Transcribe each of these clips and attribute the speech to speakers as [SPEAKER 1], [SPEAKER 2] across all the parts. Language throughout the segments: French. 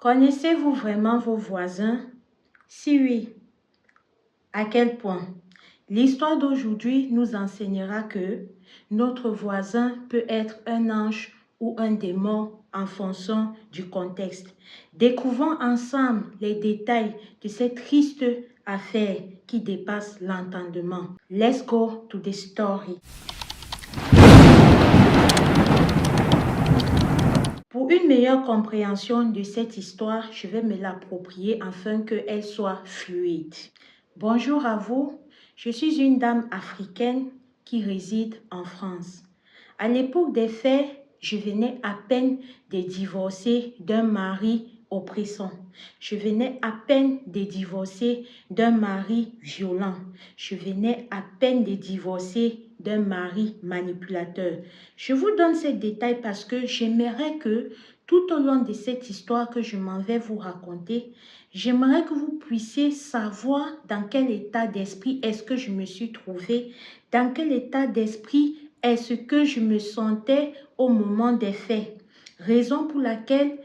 [SPEAKER 1] Connaissez-vous vraiment vos voisins? Si oui, à quel point? L'histoire d'aujourd'hui nous enseignera que notre voisin peut être un ange ou un démon en fonction du contexte. Découvrons ensemble les détails de cette triste affaire qui dépasse l'entendement. Let's go to the story. Pour une meilleure compréhension de cette histoire, je vais me l'approprier afin qu'elle soit fluide. Bonjour à vous, je suis une dame africaine qui réside en France. À l'époque des faits, je venais à peine de divorcer d'un mari oppressant. Je venais à peine de divorcer d'un mari violent. Je venais à peine de divorcer d'un mari manipulateur. Je vous donne ces détails parce que j'aimerais que tout au long de cette histoire que je m'en vais vous raconter, j'aimerais que vous puissiez savoir dans quel état d'esprit est-ce que je me suis trouvée, dans quel état d'esprit est-ce que je me sentais au moment des faits. Raison pour laquelle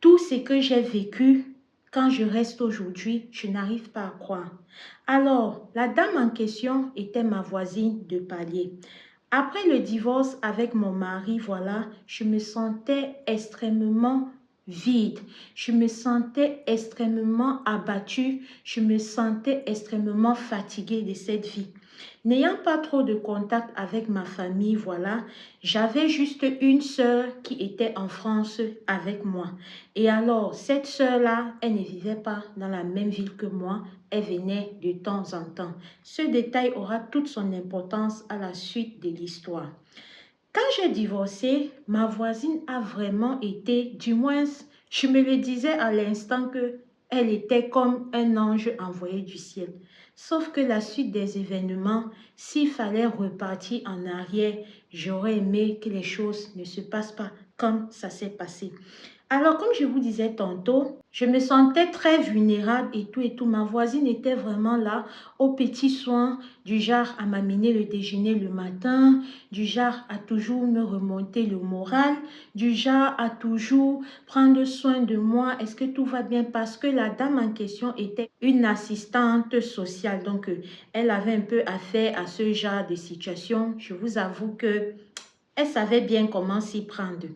[SPEAKER 1] tout ce que j'ai vécu, quand je reste aujourd'hui, je n'arrive pas à croire. Alors, la dame en question était ma voisine de palier. Après le divorce avec mon mari, voilà, je me sentais extrêmement vide. Je me sentais extrêmement abattue. Je me sentais extrêmement fatiguée de cette vie. N'ayant pas trop de contact avec ma famille, voilà, j'avais juste une sœur qui était en France avec moi. Et alors, cette sœur-là, elle ne vivait pas dans la même ville que moi. Elle venait de temps en temps. Ce détail aura toute son importance à la suite de l'histoire. Quand j'ai divorcé, ma voisine a vraiment été, du moins, je me le disais à l'instant que elle était comme un ange envoyé du ciel. Sauf que la suite des événements, s'il fallait repartir en arrière, j'aurais aimé que les choses ne se passent pas comme ça s'est passé. Alors, comme je vous disais tantôt, je me sentais très vulnérable et tout. Ma voisine était vraiment là, aux petits soins, du genre à m'amener le déjeuner le matin, du genre à toujours me remonter le moral, du genre à toujours prendre soin de moi. Est-ce que tout va bien? Parce que la dame en question était une assistante sociale. Donc, elle avait un peu affaire à ce genre de situation. Je vous avoue que elle savait bien comment s'y prendre.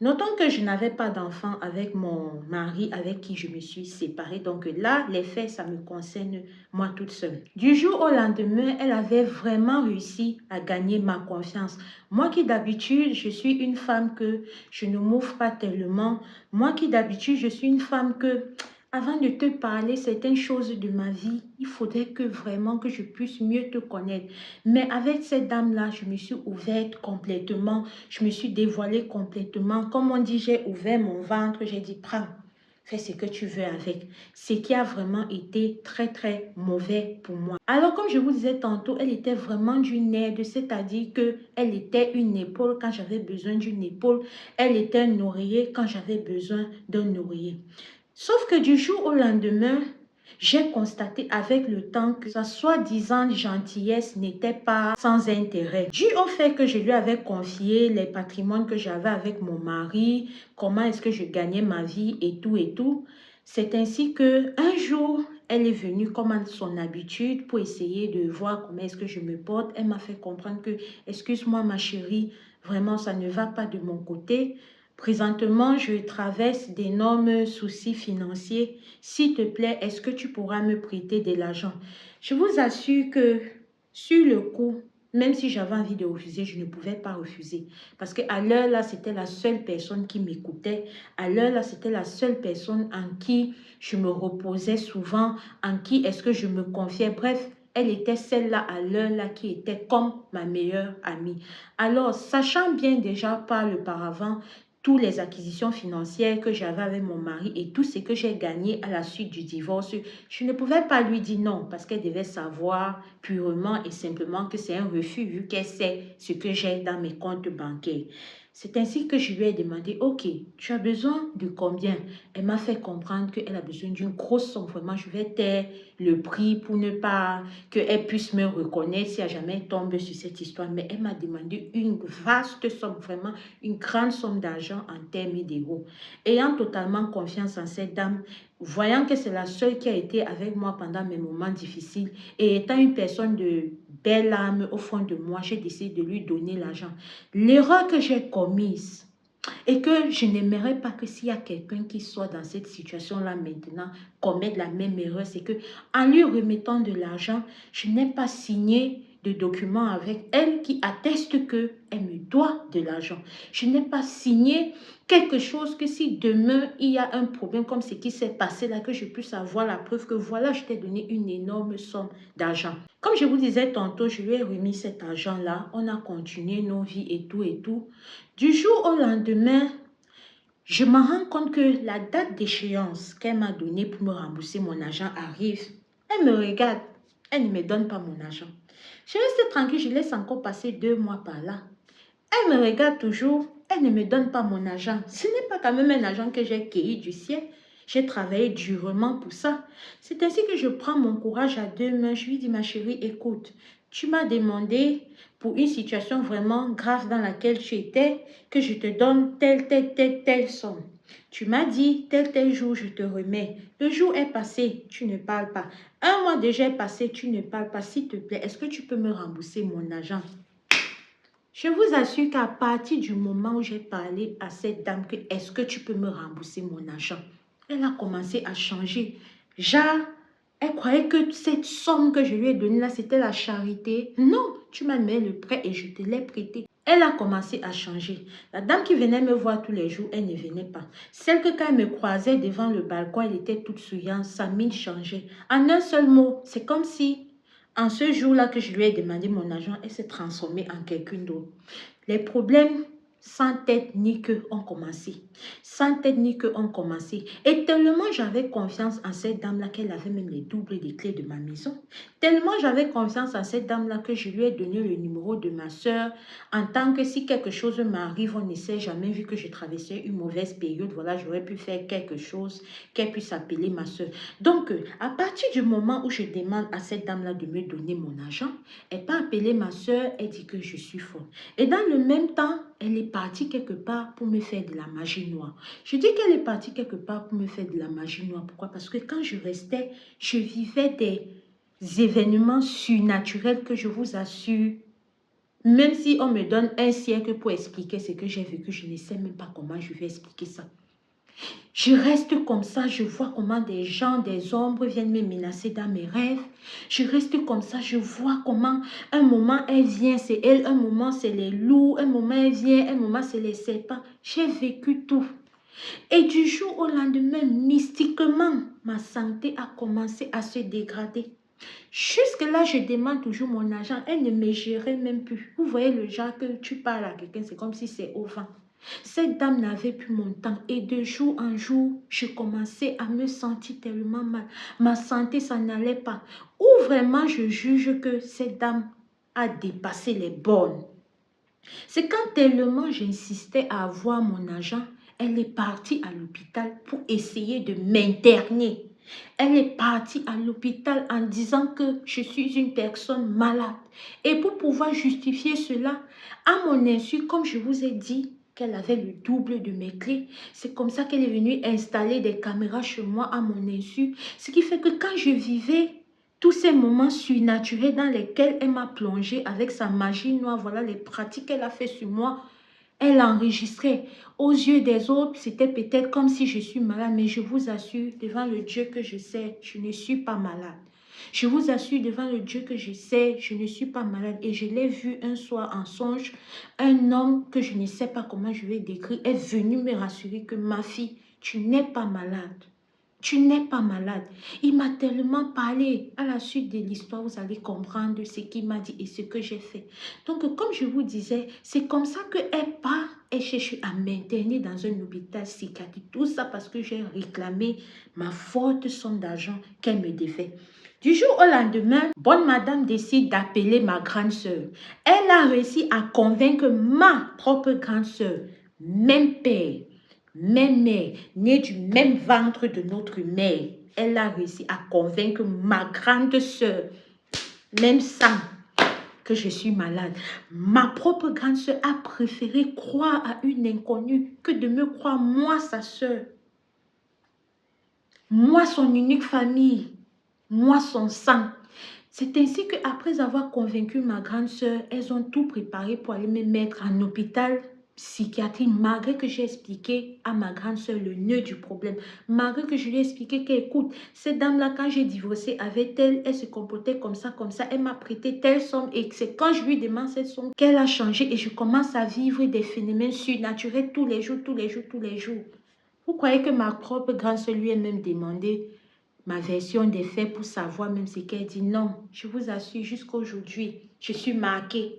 [SPEAKER 1] Notons que je n'avais pas d'enfant avec mon mari avec qui je me suis séparée. Donc là, les faits, ça me concerne moi toute seule. Du jour au lendemain, elle avait vraiment réussi à gagner ma confiance. Moi qui d'habitude, je suis une femme que je ne m'ouvre pas tellement. Moi qui d'habitude, je suis une femme que avant de te parler certaines choses de ma vie, il faudrait que vraiment que je puisse mieux te connaître. Mais avec cette dame-là, je me suis ouverte complètement. Je me suis dévoilée complètement. Comme on dit, j'ai ouvert mon ventre. J'ai dit, prends, fais ce que tu veux avec. Ce qui a vraiment été très, très mauvais pour moi. Alors, comme je vous disais tantôt, elle était vraiment d'une aide. C'est-à-dire qu'elle était une épaule quand j'avais besoin d'une épaule. Elle était un oreiller quand j'avais besoin d'un oreiller. Sauf que du jour au lendemain, j'ai constaté avec le temps que sa soi-disant gentillesse n'était pas sans intérêt. Dû au fait que je lui avais confié les patrimoines que j'avais avec mon mari, comment est-ce que je gagnais ma vie et tout, c'est ainsi que un jour, elle est venue comme à son habitude pour essayer de voir comment est-ce que je me porte. Elle m'a fait comprendre que, excuse-moi ma chérie, vraiment ça ne va pas de mon côté. Présentement, je traverse d'énormes soucis financiers. S'il te plaît, est-ce que tu pourras me prêter de l'argent? Je vous assure que sur le coup, même si j'avais envie de refuser, je ne pouvais pas refuser. Parce qu'à l'heure là, c'était la seule personne qui m'écoutait. À l'heure là, c'était la seule personne en qui je me reposais souvent, en qui est-ce que je me confiais. Bref, elle était celle-là à l'heure là qui était comme ma meilleure amie. Alors, sachant bien déjà par le paravent toutes les acquisitions financières que j'avais avec mon mari et tout ce que j'ai gagné à la suite du divorce, je ne pouvais pas lui dire non parce qu'elle devait savoir purement et simplement que c'est un refus vu qu'elle sait ce que j'ai dans mes comptes bancaires. C'est ainsi que je lui ai demandé, ok, tu as besoin de combien? Elle m'a fait comprendre qu'elle a besoin d'une grosse somme. Vraiment, je vais taire le prix pour ne pas qu'elle puisse me reconnaître si elle jamais tombe sur cette histoire. Mais elle m'a demandé une vaste somme, vraiment une grande somme d'argent en termes d'euros. Ayant totalement confiance en cette dame, voyant que c'est la seule qui a été avec moi pendant mes moments difficiles et étant une personne de belle âme au fond de moi, j'ai décidé de lui donner l'argent. L'erreur que j'ai commise et que je n'aimerais pas que s'il y a quelqu'un qui soit dans cette situation-là maintenant, commette la même erreur, c'est que en lui remettant de l'argent, je n'ai pas signé de document avec elle qui atteste qu'elle me doit de l'argent. Je n'ai pas signé quelque chose que si demain il y a un problème comme ce qui s'est passé là, que je puisse avoir la preuve que voilà, je t'ai donné une énorme somme d'argent. Comme je vous disais tantôt, je lui ai remis cet argent-là, on a continué nos vies et tout et tout. Du jour au lendemain, je me rends compte que la date d'échéance qu'elle m'a donnée pour me rembourser mon argent arrive. Elle me regarde, elle ne me donne pas mon argent. Je reste tranquille, je laisse encore passer 2 mois par là. Elle me regarde toujours, elle ne me donne pas mon argent. Ce n'est pas quand même un argent que j'ai cueilli du ciel. J'ai travaillé durement pour ça. C'est ainsi que je prends mon courage à 2 mains. Je lui dis, ma chérie, écoute, tu m'as demandé pour une situation vraiment grave dans laquelle tu étais, que je te donne telle somme. Tu m'as dit, tel jour, je te remets. Le jour est passé, tu ne parles pas. Un mois déjà est passé, tu ne parles pas. S'il te plaît, est-ce que tu peux me rembourser mon argent? Je vous assure qu'à partir du moment où j'ai parlé à cette dame que est-ce que tu peux me rembourser mon argent, elle a commencé à changer. Genre, elle croyait que cette somme que je lui ai donnée là, c'était la charité. Non, tu m'as mis le prêt et je te l'ai prêté. Elle a commencé à changer. La dame qui venait me voir tous les jours, elle ne venait pas. Celle que quand elle me croisait devant le balcon, elle était toute souriante, sa mine changeait. En un seul mot, c'est comme si en ce jour-là que je lui ai demandé mon argent, elle s'est transformée en quelqu'un d'autre. Les problèmes sans tête ni queue ont commencé. Sans tête ni queue ont commencé. Et tellement j'avais confiance en cette dame-là qu'elle avait même les doubles des clés de ma maison. Tellement j'avais confiance en cette dame-là que je lui ai donné le numéro de ma soeur en tant que si quelque chose m'arrive, on ne sait jamais, vu que je traversais une mauvaise période, voilà, j'aurais pu faire quelque chose qu'elle puisse appeler ma soeur. Donc, à partir du moment où je demande à cette dame-là de me donner mon argent, elle peut appeler ma soeur, elle dit que je suis folle. Et dans le même temps, elle est partie quelque part pour me faire de la magie noire. Je dis qu'elle est partie quelque part pour me faire de la magie noire. Pourquoi? Parce que quand je restais, je vivais des événements surnaturels que je vous assure, même si on me donne un siècle pour expliquer ce que j'ai vécu, je ne sais même pas comment je vais expliquer ça. Je reste comme ça, je vois comment des gens, des ombres viennent me menacer dans mes rêves. Je reste comme ça, je vois comment un moment elle vient, c'est elle, un moment c'est les loups, un moment elle vient, un moment c'est les serpents. J'ai vécu tout. Et du jour au lendemain, mystiquement, ma santé a commencé à se dégrader. Jusque-là, je demande toujours mon argent. Elle ne me gérait même plus. Vous voyez le genre que tu parles à quelqu'un, c'est comme si c'est au vent. Cette dame n'avait plus mon temps et de jour en jour, je commençais à me sentir tellement mal. Ma santé, ça n'allait pas. Ou vraiment, je juge que cette dame a dépassé les bornes. C'est quand tellement j'insistais à avoir mon argent, elle est partie à l'hôpital pour essayer de m'interner. Elle est partie à l'hôpital en disant que je suis une personne malade. Et pour pouvoir justifier cela, à mon insu, comme je vous ai dit, qu'elle avait le double de mes clés. C'est comme ça qu'elle est venue installer des caméras chez moi à mon insu. Ce qui fait que quand je vivais tous ces moments surnaturels dans lesquels elle m'a plongé avec sa magie noire, voilà les pratiques qu'elle a fait sur moi, elle enregistrait. Aux yeux des autres, c'était peut-être comme si je suis malade, mais je vous assure, devant le Dieu que je sais, je ne suis pas malade. Je vous assure, devant le Dieu que je sais, je ne suis pas malade. Et je l'ai vu un soir en songe, un homme que je ne sais pas comment je vais décrire, est venu me rassurer que ma fille, tu n'es pas malade. Tu n'es pas malade. Il m'a tellement parlé. À la suite de l'histoire, vous allez comprendre ce qu'il m'a dit et ce que j'ai fait. Donc, comme je vous disais, c'est comme ça qu'elle part. Elle cherche à m'interner dans un hôpital psychiatrique. Tout ça parce que j'ai réclamé ma forte somme d'argent qu'elle me devait. Du jour au lendemain, bonne madame décide d'appeler ma grande sœur. Elle a réussi à convaincre ma propre grande sœur, même père, même mère, née du même ventre de notre mère. Elle a réussi à convaincre ma grande sœur, même sang, que je suis malade. Ma propre grande sœur a préféré croire à une inconnue que de me croire moi, sa sœur. Moi, son unique famille. Moi, son sang. C'est ainsi qu'après avoir convaincu ma grande sœur, elles ont tout préparé pour aller me mettre en hôpital psychiatrique, malgré que j'ai expliqué à ma grande sœur le nœud du problème, malgré que je lui ai expliqué qu'écoute, cette dame-là, quand j'ai divorcé avec elle, elle se comportait comme ça, elle m'a prêté telle somme et c'est quand je lui demande cette somme qu'elle a changé et je commence à vivre des phénomènes surnaturels tous les jours, tous les jours, tous les jours. Vous croyez que ma propre grande sœur lui a même demandé ma version des faits pour savoir même ce qu'elle dit? Non, je vous assure, jusqu'à aujourd'hui, je suis marquée.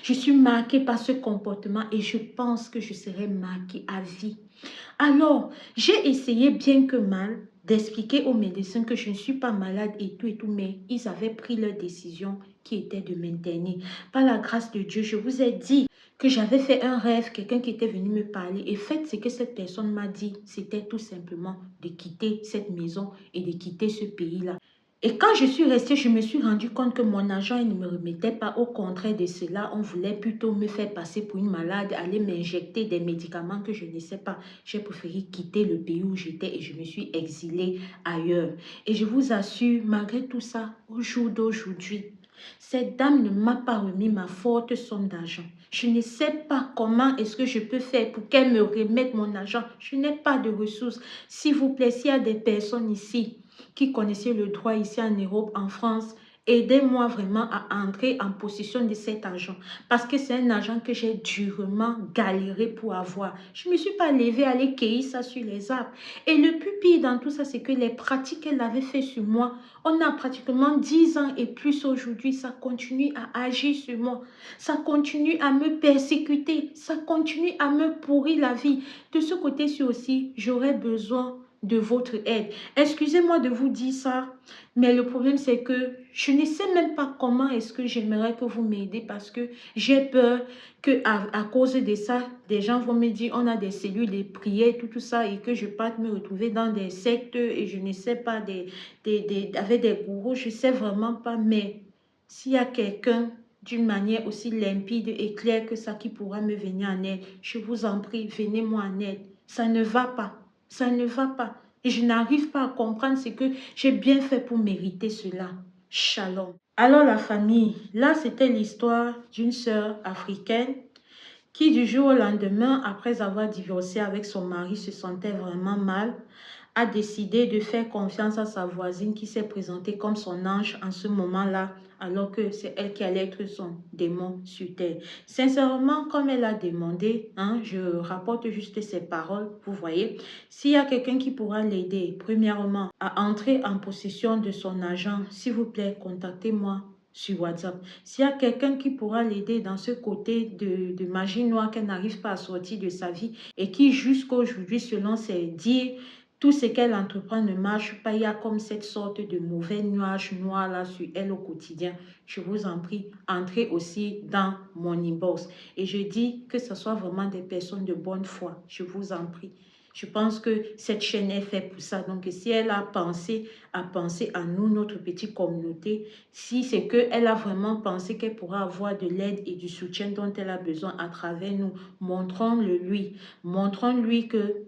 [SPEAKER 1] Je suis marquée par ce comportement et je pense que je serai marquée à vie. Alors, j'ai essayé bien que mal d'expliquer aux médecins que je ne suis pas malade et tout, mais ils avaient pris leur décision qui était de m'interner. Par la grâce de Dieu, je vous ai dit que j'avais fait un rêve, quelqu'un qui était venu me parler. Et fait, ce que cette personne m'a dit, c'était tout simplement de quitter cette maison et de quitter ce pays-là. Et quand je suis restée, je me suis rendu compte que mon agent il ne me remettait pas. Au contraire de cela, on voulait plutôt me faire passer pour une malade, aller m'injecter des médicaments que je ne sais pas. J'ai préféré quitter le pays où j'étais et je me suis exilée ailleurs. Et je vous assure, malgré tout ça, au jour d'aujourd'hui, cette dame ne m'a pas remis ma forte somme d'argent. Je ne sais pas comment est-ce que je peux faire pour qu'elle me remette mon argent. Je n'ai pas de ressources. S'il vous plaît, s'il y a des personnes ici qui connaissaient le droit ici en Europe, en France, aidez-moi vraiment à entrer en possession de cet argent. Parce que c'est un argent que j'ai durement galéré pour avoir. Je ne me suis pas levée à aller cueillir ça sur les arbres. Et le plus pire dans tout ça, c'est que les pratiques qu'elle avait fait sur moi, on a pratiquement 10 ans et plus aujourd'hui, ça continue à agir sur moi. Ça continue à me persécuter. Ça continue à me pourrir la vie. De ce côté-ci aussi, j'aurais besoin de votre aide. Excusez-moi de vous dire ça, mais le problème c'est que je ne sais même pas comment est-ce que j'aimerais que vous m'aidez parce que j'ai peur que à cause de ça, des gens vont me dire on a des cellules de prière, tout ça et que je parte me retrouver dans des sectes et je ne sais pas, avec des gourous, je ne sais vraiment pas, mais s'il y a quelqu'un d'une manière aussi limpide et claire que ça qui pourra me venir en aide, je vous en prie, venez-moi en aide. Ça ne va pas. Ça ne va pas. Et je n'arrive pas à comprendre ce que j'ai bien fait pour mériter cela. Shalom. Alors la famille, là c'était l'histoire d'une sœur africaine qui du jour au lendemain, après avoir divorcé avec son mari, se sentait vraiment mal, a décidé de faire confiance à sa voisine qui s'est présentée comme son ange en ce moment-là, alors que c'est elle qui allait être son démon sur terre. Sincèrement, comme elle a demandé, je rapporte juste ses paroles, vous voyez, s'il y a quelqu'un qui pourra l'aider, premièrement, à entrer en possession de son argent, s'il vous plaît, contactez-moi sur WhatsApp. S'il y a quelqu'un qui pourra l'aider dans ce côté de magie noire qu'elle n'arrive pas à sortir de sa vie et qui jusqu'à aujourd'hui, selon ses dires, tout ce qu'elle entreprend ne marche pas, il y a comme cette sorte de mauvais nuage noir là sur elle au quotidien. Je vous en prie, entrez aussi dans mon inbox. Et je dis que ce soit vraiment des personnes de bonne foi. Je vous en prie. Je pense que cette chaîne est faite pour ça. Donc, si elle a pensé à nous, notre petite communauté, si c'est qu'elle a vraiment pensé qu'elle pourra avoir de l'aide et du soutien dont elle a besoin à travers nous, montrons-le lui. Montrons-lui que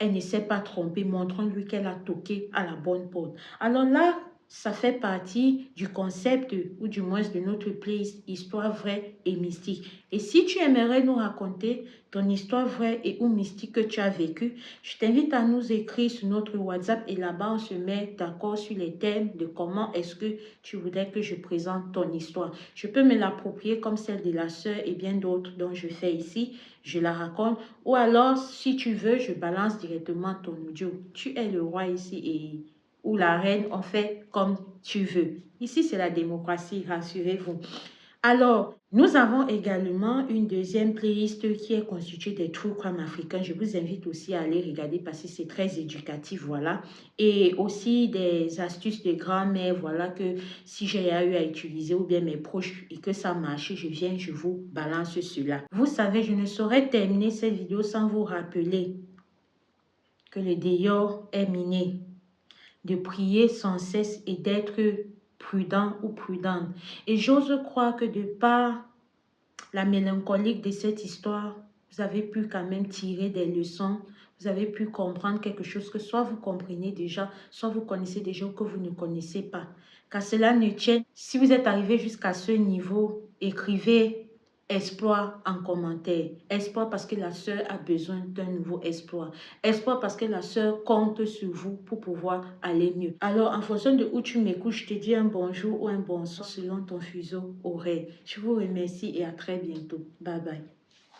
[SPEAKER 1] elle ne s'est pas trompée, montrons-lui qu'elle a toqué à la bonne porte. Alors là, ça fait partie du concept ou du moins de notre playlist Histoire vraie et mystique. Et si tu aimerais nous raconter ton histoire vraie et ou mystique que tu as vécue, je t'invite à nous écrire sur notre WhatsApp et là-bas on se met d'accord sur les thèmes de comment est-ce que tu voudrais que je présente ton histoire. Je peux me l'approprier comme celle de la sœur et bien d'autres dont je fais ici, je la raconte. Ou alors, si tu veux, je balance directement ton audio. Tu es le roi ici et ou la reine, on fait comme tu veux. Ici, c'est la démocratie, rassurez-vous. Alors, nous avons également une deuxième playlist qui est constituée des True Crime africains. Je vous invite aussi à aller regarder parce que c'est très éducatif, voilà. Et aussi des astuces de grand-mère, voilà, que si j'ai eu à utiliser ou bien mes proches et que ça marche, je vous balance cela. Vous savez, je ne saurais terminer cette vidéo sans vous rappeler que le dehors est miné, de prier sans cesse et d'être prudent ou prudente. Et j'ose croire que de par la mélancolique de cette histoire, vous avez pu quand même tirer des leçons, vous avez pu comprendre quelque chose que soit vous comprenez déjà, soit vous connaissez déjà ou que vous ne connaissez pas. Qu'à cela ne tienne, si vous êtes arrivé jusqu'à ce niveau, écrivez espoir en commentaire. Espoir parce que la sœur a besoin d'un nouveau espoir. Espoir parce que la sœur compte sur vous pour pouvoir aller mieux. Alors, en fonction de où tu m'écoutes, je te dis un bonjour ou un bonsoir selon ton fuseau horaire. Je vous remercie et à très bientôt. Bye bye.